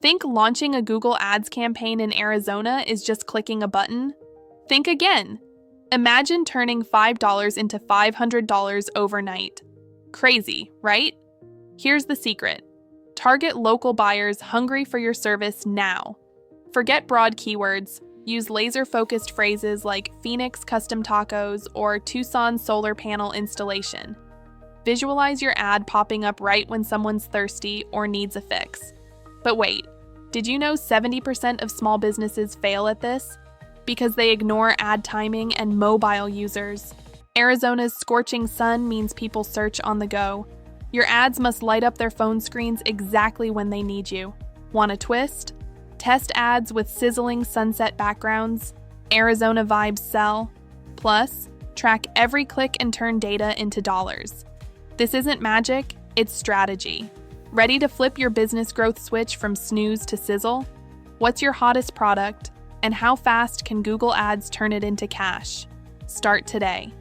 Think launching a Google Ads campaign in Arizona is just clicking a button? Think again. Imagine turning $5 into $500 overnight. Crazy, right? Here's the secret. Target local buyers hungry for your service now. Forget broad keywords. Use laser-focused phrases like Phoenix custom tacos or Tucson solar panel installation. Visualize your ad popping up right when someone's thirsty or needs a fix. But wait, did you know 70% of small businesses fail at this? Because they ignore ad timing and mobile users. Arizona's scorching sun means people search on the go. Your ads must light up their phone screens exactly when they need you. Want a twist? Test ads with sizzling sunset backgrounds. Arizona vibes sell. Plus, track every click and turn data into dollars. This isn't magic, it's strategy. Ready to flip your business growth switch from snooze to sizzle? What's your hottest product, and how fast can Google Ads turn it into cash? Start today.